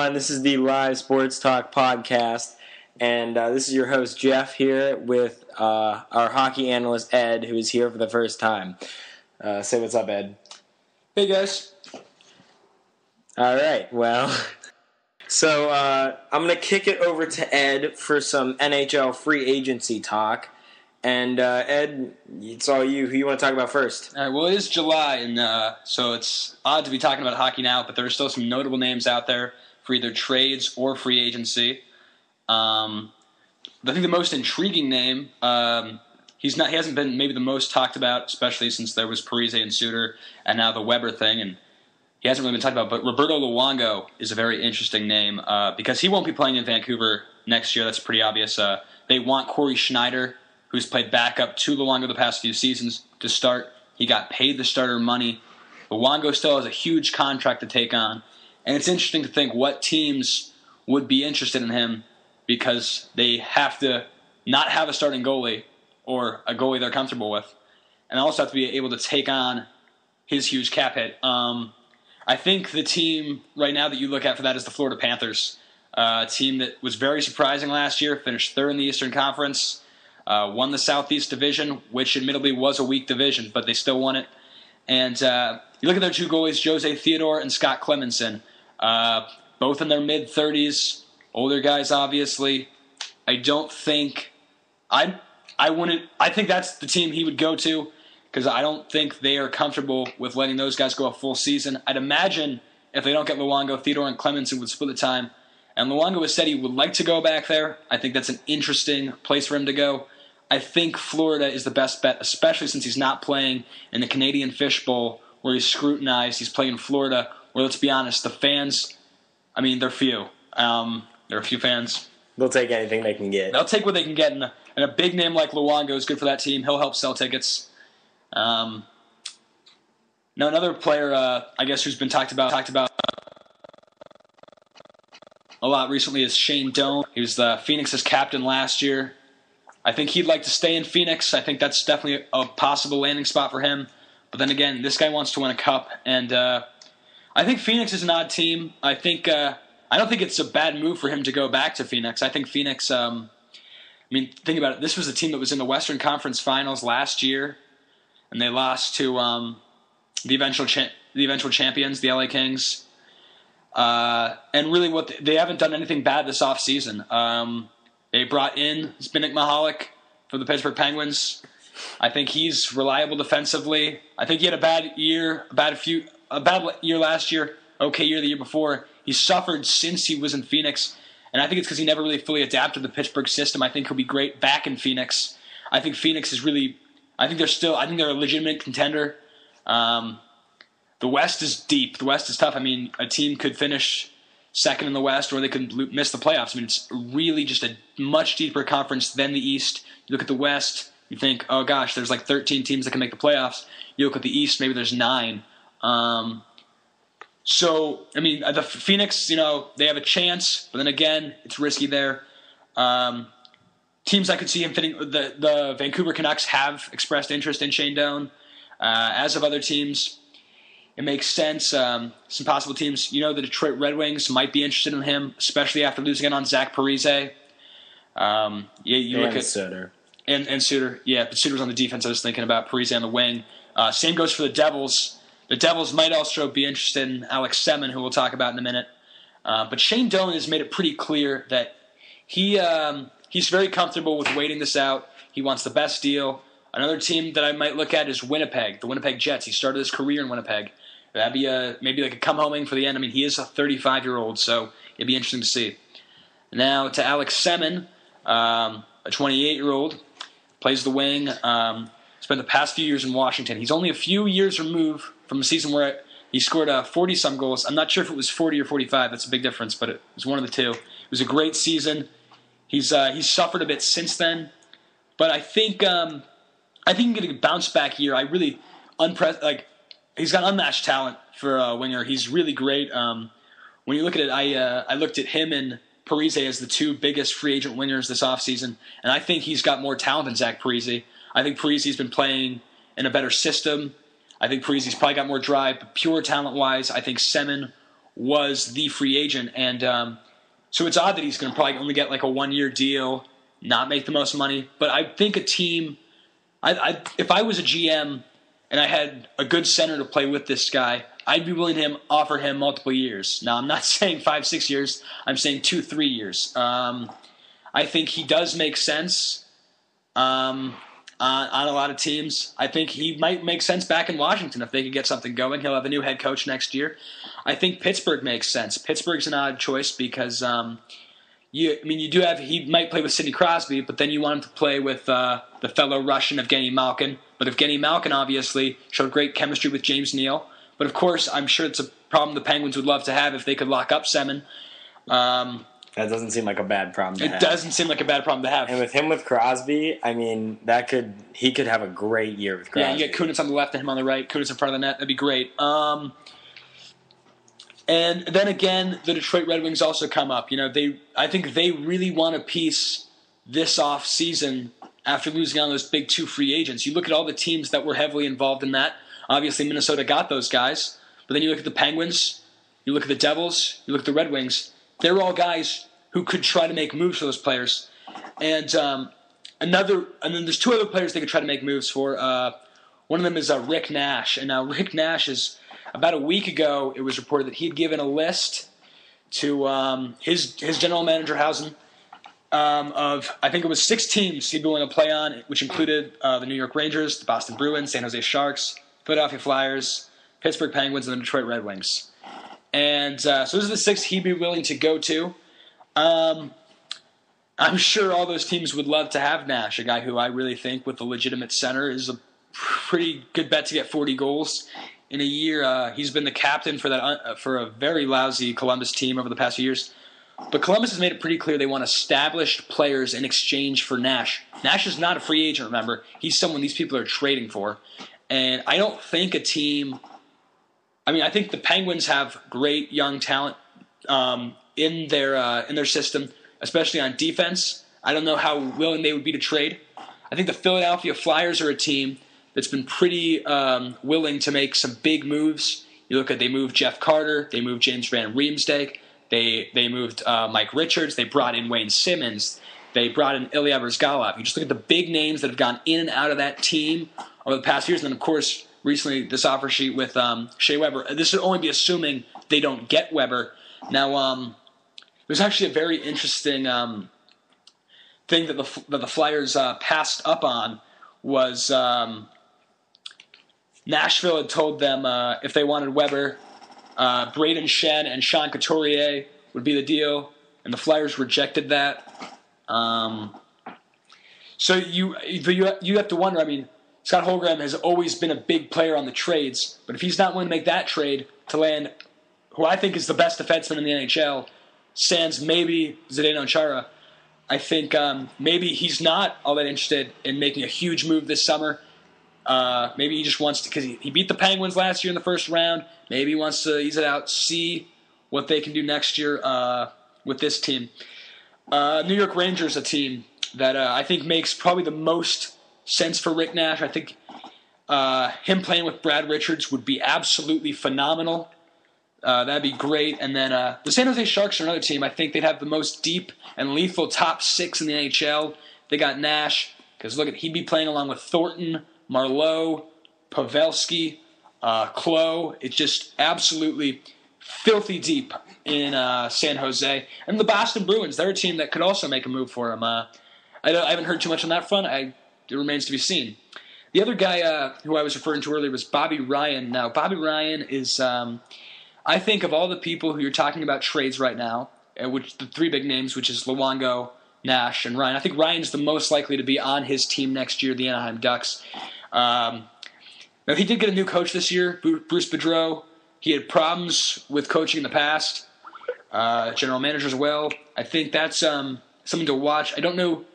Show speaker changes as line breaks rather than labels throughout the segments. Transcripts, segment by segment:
everyone. This is the Live Sports Talk podcast, and this is your host, Jeff, here with our hockey analyst, Ed, who is here for the first time. Say what's up, Ed.
Hey, guys.
All right, well, so I'm going to kick it over to Ed for some NHL free agency talk. And, Ed, it's all you. Who you want to talk about first?
All right, well, it is July, and so it's odd to be talking about hockey now, but there are still some notable names out there for either trades or free agency. I think the most intriguing name, he hasn't been maybe the most talked about, especially since there was Parise and Suter, and now the Weber thing, and he hasn't really been talked about, but Roberto Luongo is a very interesting name because he won't be playing in Vancouver next year. That's pretty obvious. They want Corey Schneider, who's played backup to Luongo the past few seasons, to start. He got paid the starter money. Luongo still has a huge contract to take on. And it's interesting to think what teams would be interested in him because they have to not have a starting goalie or a goalie they're comfortable with. And also have to be able to take on his huge cap hit. I think the team right now that you look at for that is the Florida Panthers, a team that was very surprising last year, finished third in the Eastern Conference, won the Southeast Division, which admittedly was a weak division, but they still won it. And you look at their two goalies, Jose Theodore and Scott Clemenson, both in their mid-30s, older guys, obviously. I think that's the team he would go to because I don't think they are comfortable with letting those guys go a full season. I'd imagine if they don't get Luongo, Theodore and Clemenson would split the time. And Luongo has said he would like to go back there. I think that's an interesting place for him to go. I think Florida is the best bet, especially since he's not playing in the Canadian Fish Bowl where he's scrutinized. He's playing in Florida where, let's be honest, the fans, they're few. There are a few fans.
They'll take anything they can get.
They'll take what they can get, and a big name like Luongo is good for that team. He'll help sell tickets. Now, another player, who's been talked about a lot recently is Shane Doan. He was the Phoenix's captain last year. I think he'd like to stay in Phoenix. I think that's definitely a possible landing spot for him. But then again, this guy wants to win a cup, and I think Phoenix is an odd team. I don't think it's a bad move for him to go back to Phoenix. I think Phoenix. Think about it. This was a team that was in the Western Conference Finals last year, and they lost to the eventual champions, the LA Kings. And really, they haven't done anything bad this offseason. They brought in Zbigniew Michalek for the Pittsburgh Penguins. I think he's reliable defensively. I think he had a bad year last year, okay year the year before. He suffered since he was in Phoenix, and I think it's because he never really fully adapted to the Pittsburgh system. I think he'll be great back in Phoenix. I think Phoenix is really – I think they're a legitimate contender. The West is deep. The West is tough. A team could finish second in the West, or they could miss the playoffs. It's really just a much deeper conference than the East. You look at the West, you think, oh gosh, there's like 13 teams that can make the playoffs. You look at the East, maybe there's 9. The Phoenix, they have a chance, but then again, it's risky there. Teams I could see him fitting, the Vancouver Canucks have expressed interest in Shane Doan, as of other teams. It makes sense. Some possible teams, the Detroit Red Wings might be interested in him, especially after losing out on Zach Parise. Look at
Suter.
And Suter. Yeah, but Suter's on the defense I was thinking about. Parise on the wing. Same goes for the Devils. The Devils might also be interested in Alex Semin, who we'll talk about in a minute. But Shane Doan has made it pretty clear that he's very comfortable with waiting this out. He wants the best deal. Another team that I might look at is Winnipeg, the Winnipeg Jets. He started his career in Winnipeg. That'd be maybe like a come-homing for the end. He is a 35-year-old, so it'd be interesting to see. Now to Alex Semin, a 28-year-old, plays the wing, spent the past few years in Washington. He's only a few years removed from a season where he scored 40-some goals. I'm not sure if it was 40 or 45. That's a big difference, but it was one of the two. It was a great season. He's suffered a bit since then, but I think he can get a bounce-back year. He's got unmatched talent for a winger. He's really great. When you look at it, I looked at him and Parise as the two biggest free agent wingers this offseason, and I think he's got more talent than Zach Parise. I think Parise's been playing in a better system. I think Parise's probably got more drive, but pure talent-wise, I think Semin was the free agent. And so it's odd that he's going to probably only get like a 1-year deal, not make the most money. But I think a team, if I was a GM and I had a good center to play with this guy, I'd be willing to offer him multiple years. Now, I'm not saying 5-6 years. I'm saying 2-3 years. I think he does make sense on a lot of teams. I think he might make sense back in Washington if they could get something going. He'll have a new head coach next year. I think Pittsburgh makes sense. Pittsburgh's an odd choice because he might play with Sidney Crosby, but then you want him to play with the fellow Russian Evgeny Malkin. But Evgeny Malkin obviously showed great chemistry with James Neal. But of course, I'm sure it's a problem the Penguins would love to have if they could lock up Semin.
That doesn't seem like a bad problem to have.
It doesn't seem like a bad problem to have.
And with him with Crosby, I mean, he could have a great year with Crosby.
Yeah, you get Kunitz on the left and him on the right. Kunitz in front of the net. That'd be great. And then again, the Detroit Red Wings also come up. I think they really want a piece this off season after losing on those big 2 free agents. You look at all the teams that were heavily involved in that. Obviously, Minnesota got those guys. But then you look at the Penguins, you look at the Devils, you look at the Red Wings. They're all guys who could try to make moves for those players. And then there's 2 other players they could try to make moves for. One of them is Rick Nash. And now Rick Nash is, about a week ago, it was reported that he'd given a list to his general manager, Housen, of, I think it was 6 teams he'd be willing to play on, which included the New York Rangers, the Boston Bruins, San Jose Sharks, Philadelphia Flyers, Pittsburgh Penguins, and the Detroit Red Wings. And so those are the 6 he'd be willing to go to. I'm sure all those teams would love to have Nash, a guy who I really think with a legitimate center is a pretty good bet to get 40 goals in a year. He's been the captain for a very lousy Columbus team over the past few years. But Columbus has made it pretty clear they want established players in exchange for Nash. Nash is not a free agent, remember. He's someone these people are trading for. And I don't think a team – I think the Penguins have great young talent in their system, especially on defense. I don't know how willing they would be to trade. I think the Philadelphia Flyers are a team that's been pretty willing to make some big moves. You look at they moved Jeff Carter, they moved James Van Riemsdyk, they moved Mike Richards, they brought in Wayne Simmons, they brought in Ilya Bryzgalov. You just look at the big names that have gone in and out of that team over the past years, and then of course recently this offer sheet with Shea Weber. This would only be assuming they don't get Weber. Now, there's actually a very interesting thing that the Flyers passed up on was Nashville had told them if they wanted Weber, Braden Shen and Sean Couturier would be the deal, and the Flyers rejected that. So you have to wonder, Scott Holmgren has always been a big player on the trades, but if he's not willing to make that trade to land who I think is the best defenseman in the NHL, sans maybe Zdeno Chara, I think maybe he's not all that interested in making a huge move this summer. Maybe he just wants to, because he beat the Penguins last year in the first round. Maybe he wants to ease it out, see what they can do next year with this team. New York Rangers, a team that I think makes probably the most sense for Rick Nash. I think him playing with Brad Richards would be absolutely phenomenal. That'd be great. And then the San Jose Sharks are another team. I think they'd have the most deep and lethal top 6 in the NHL. They got Nash, because he'd be playing along with Thornton, Marleau, Pavelski, Klo. It's just absolutely filthy deep in San Jose. And the Boston Bruins, they're a team that could also make a move for him. I haven't heard too much on that front. It remains to be seen. The other guy who I was referring to earlier was Bobby Ryan. Now, Bobby Ryan is, I think, of all the people who you're talking about trades right now, which the 3 big names, which is Luongo, Nash, and Ryan. I think Ryan's the most likely to be on his team next year, the Anaheim Ducks. Now, he did get a new coach this year, Bruce Boudreau. He had problems with coaching in the past, general manager as well. I think that's something to watch. I don't know.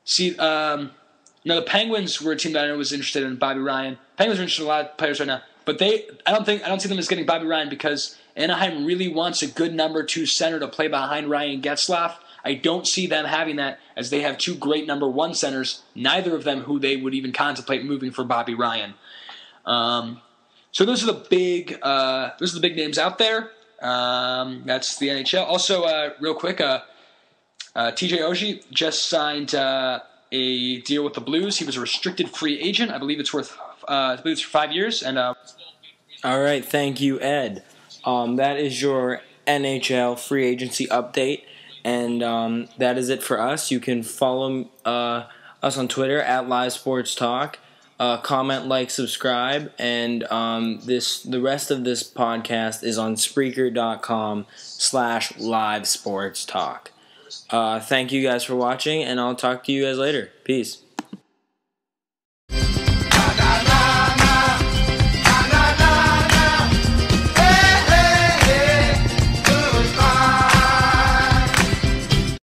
See, the Penguins were a team that I know was interested in Bobby Ryan. Penguins are interested in a lot of players right now, but I don't see them as getting Bobby Ryan because Anaheim really wants a good number 2 center to play behind Ryan Getzlaf. I don't see them having that, as they have 2 great number 1 centers, neither of them who they would even contemplate moving for Bobby Ryan. So those are the big names out there. That's the NHL. Also, real quick, TJ Oshie just signed a deal with the Blues. He was a restricted free agent. I believe it's worth I believe it's for 5 years. And
all right, thank you, Ed. That is your NHL free agency update, and that is it for us. You can follow us on Twitter at LiveSportsTalk. Comment, like, subscribe, and the rest of this podcast is on Spreaker.com/LiveSportsTalk. Thank you guys for watching, and I'll talk to you guys later. Peace.